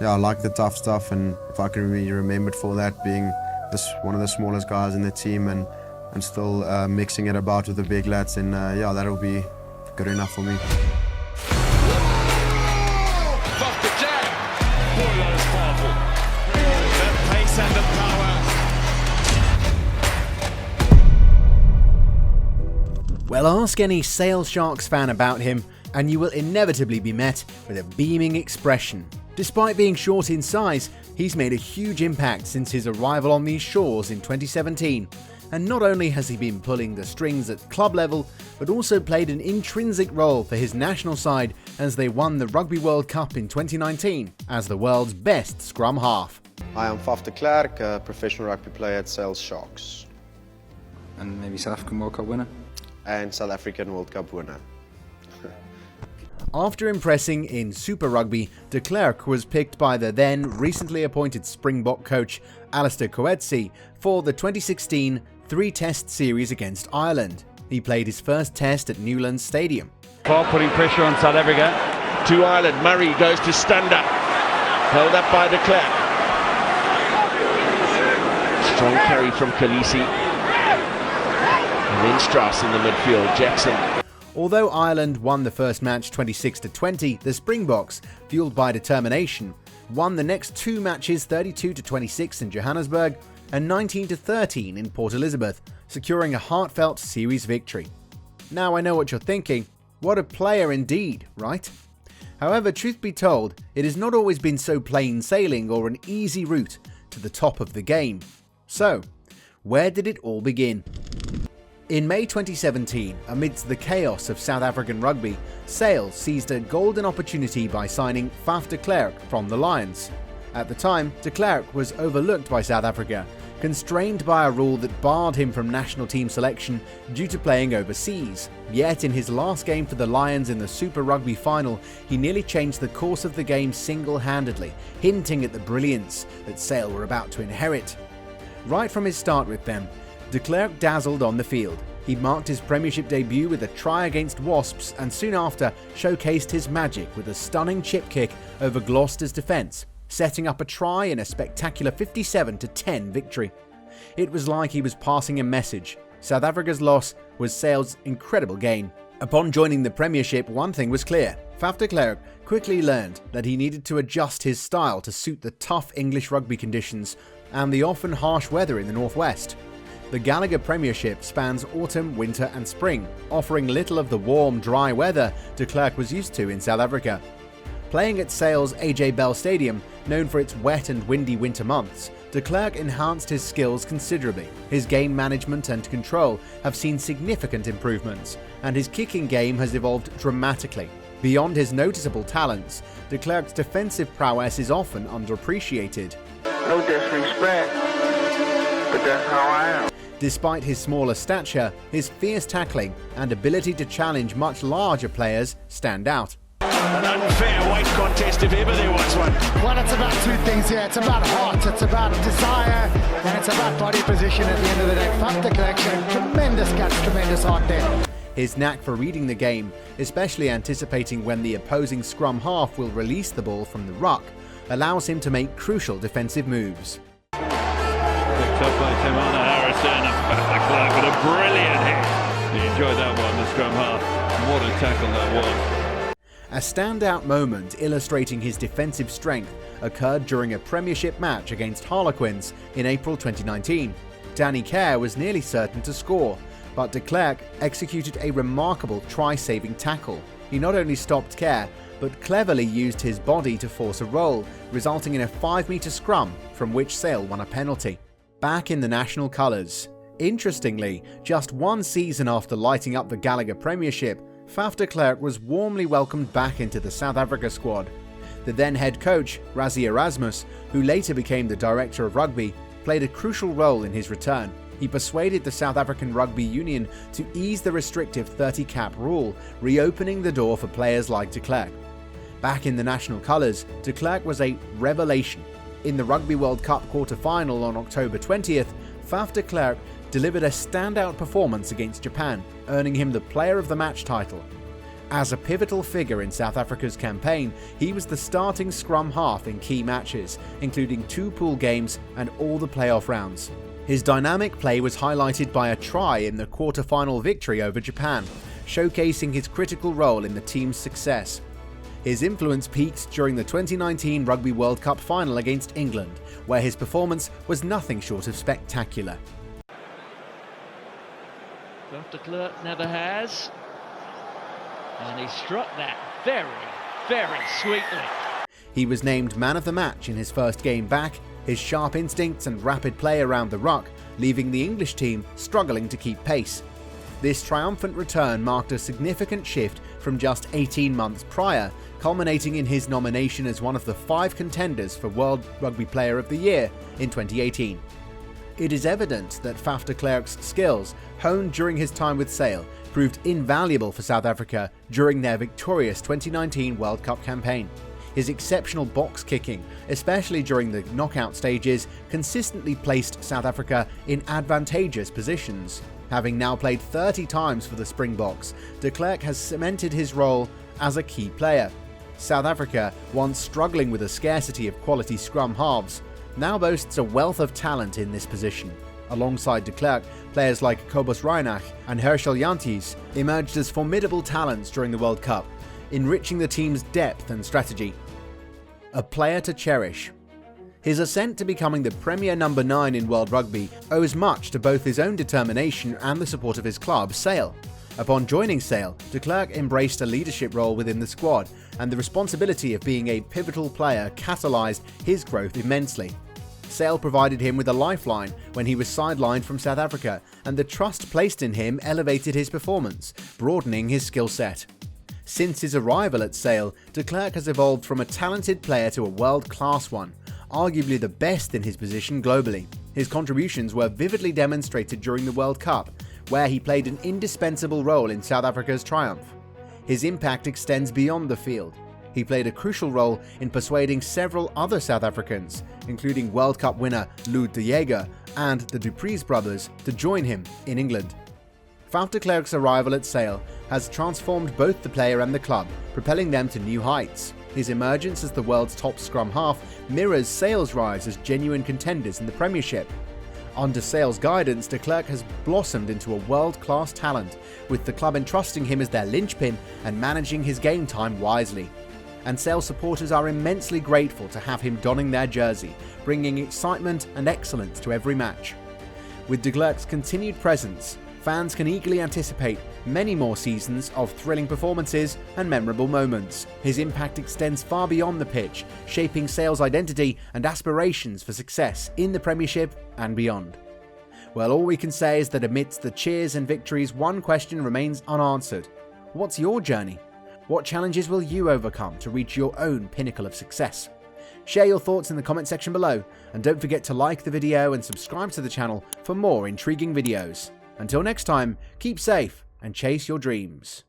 yeah, I like the tough stuff, and if I can be remembered for that, being one of the smallest guys in the team and still mixing it about with the big lads, and yeah, that'll be good enough for me. Faf De Klerk. Boy, that is powerful. The pace and the power. Well, ask any Sale Sharks fan about him, and you will inevitably be met with a beaming expression. Despite being short in size, he's made a huge impact since his arrival on these shores in 2017. And not only has he been pulling the strings at club level, but also played an intrinsic role for his national side as they won the Rugby World Cup in 2019 as the world's best Scrum-Half. Hi, I'm Faf De Klerk, a professional rugby player at Sale Sharks. And maybe South African World Cup winner? And South African World Cup winner. After impressing in Super Rugby, De Klerk was picked by the then recently appointed Springbok coach Alistair Coetzee for the 2016 three-test series against Ireland. He played his first test at Newlands Stadium. Paul putting pressure on South Africa. To Ireland, Murray goes to stand up. Held up by De Klerk. Strong carry from Khaleesi. And then Strauss in the midfield, Jackson. Although Ireland won the first match 26-20, the Springboks, fueled by determination, won the next two matches 32-26 in Johannesburg and 19-13 in Port Elizabeth, securing a heartfelt series victory. Now I know what you're thinking, what a player indeed, right? However, truth be told, it has not always been so plain sailing or an easy route to the top of the game. So, where did it all begin? In May 2017, amidst the chaos of South African rugby, Sale seized a golden opportunity by signing Faf De Klerk from the Lions. At the time, De Klerk was overlooked by South Africa, constrained by a rule that barred him from national team selection due to playing overseas. Yet in his last game for the Lions in the Super Rugby final, he nearly changed the course of the game single-handedly, hinting at the brilliance that Sale were about to inherit. Right from his start with them, De Klerk dazzled on the field. He marked his Premiership debut with a try against Wasps and soon after showcased his magic with a stunning chip kick over Gloucester's defence, setting up a try in a spectacular 57-10 victory. It was like he was passing a message. South Africa's loss was Sale's incredible gain. Upon joining the Premiership, one thing was clear. Faf De Klerk quickly learned that he needed to adjust his style to suit the tough English rugby conditions and the often harsh weather in the northwest. The Gallagher Premiership spans autumn, winter and spring, offering little of the warm, dry weather De Klerk was used to in South Africa. Playing at Sale's AJ Bell Stadium, known for its wet and windy winter months, De Klerk enhanced his skills considerably. His game management and control have seen significant improvements, and his kicking game has evolved dramatically. Beyond his noticeable talents, De Klerk's defensive prowess is often underappreciated. No disrespect, but that's how I am. Despite his smaller stature, his fierce tackling and ability to challenge much larger players stand out. An unfair weight contest if ever there was one. Well, it's about two things here. It's about heart, it's about desire, and it's about body position at the end of the day. Faf De Klerk showed tremendous guts, tremendous heart there. His knack for reading the game, especially anticipating when the opposing scrum-half will release the ball from the ruck, allows him to make crucial defensive moves. Picked up by Timana Harrison and Faf De Klerk with a brilliant hit. You enjoyed that one, the Scrum-Half. What a tackle that was. A standout moment illustrating his defensive strength occurred during a Premiership match against Harlequins in April 2019. Danny Kerr was nearly certain to score, but De Klerk executed a remarkable try-saving tackle. He not only stopped Kerr, but cleverly used his body to force a roll, resulting in a 5-metre scrum from which Sale won a penalty. Back in the national colours. Interestingly, just one season after lighting up the Gallagher Premiership, Faf De Klerk was warmly welcomed back into the South Africa squad. The then head coach, Rassie Erasmus, who later became the director of rugby, played a crucial role in his return. He persuaded the South African Rugby Union to ease the restrictive 30-cap rule, reopening the door for players like De Klerk. Back in the national colours, De Klerk was a revelation. In the Rugby World Cup quarter-final on October 20th, Faf De Klerk delivered a standout performance against Japan, earning him the Player of the Match title. As a pivotal figure in South Africa's campaign, he was the starting scrum-half in key matches, including 2 pool games and all the playoff rounds. His dynamic play was highlighted by a try in the quarter-final victory over Japan, showcasing his critical role in the team's success. His influence peaked during the 2019 Rugby World Cup final against England, where his performance was nothing short of spectacular. Faf De Klerk never has, and he struck that very, very sweetly. He was named man of the match in his first game back, his sharp instincts and rapid play around the ruck, leaving the English team struggling to keep pace. This triumphant return marked a significant shift from just 18 months prior, culminating in his nomination as one of the 5 contenders for World Rugby Player of the Year in 2018. It is evident that Faf De Klerk's skills, honed during his time with Sale, proved invaluable for South Africa during their victorious 2019 World Cup campaign. His exceptional box kicking, especially during the knockout stages, consistently placed South Africa in advantageous positions. Having now played 30 times for the Springboks, De Klerk has cemented his role as a key player. South Africa, once struggling with a scarcity of quality scrum halves, now boasts a wealth of talent in this position. Alongside De Klerk, players like Kobus Reinach and Herschel Jantjies emerged as formidable talents during the World Cup, enriching the team's depth and strategy. A player to cherish. His ascent to becoming the premier number 9 in World Rugby owes much to both his own determination and the support of his club, Sale. Upon joining Sale, De Klerk embraced a leadership role within the squad, and the responsibility of being a pivotal player catalysed his growth immensely. Sale provided him with a lifeline when he was sidelined from South Africa, and the trust placed in him elevated his performance, broadening his skill set. Since his arrival at Sale, De Klerk has evolved from a talented player to a world-class one, arguably the best in his position globally. His contributions were vividly demonstrated during the World Cup, where he played an indispensable role in South Africa's triumph. His impact extends beyond the field. He played a crucial role in persuading several other South Africans, including World Cup winner Lou de Jager and the Dupreez brothers, to join him in England. Faf De Klerk's arrival at Sale has transformed both the player and the club, propelling them to new heights. His emergence as the world's top scrum half mirrors Sale's rise as genuine contenders in the Premiership. Under Sale's guidance, De Klerk has blossomed into a world-class talent, with the club entrusting him as their linchpin and managing his game time wisely. And Sale supporters are immensely grateful to have him donning their jersey, bringing excitement and excellence to every match. With De Klerk's continued presence, fans can eagerly anticipate many more seasons of thrilling performances and memorable moments. His impact extends far beyond the pitch, shaping Sale's identity and aspirations for success in the Premiership and beyond. Well, all we can say is that amidst the cheers and victories, one question remains unanswered. What's your journey? What challenges will you overcome to reach your own pinnacle of success? Share your thoughts in the comment section below, and don't forget to like the video and subscribe to the channel for more intriguing videos. Until next time, keep safe and chase your dreams.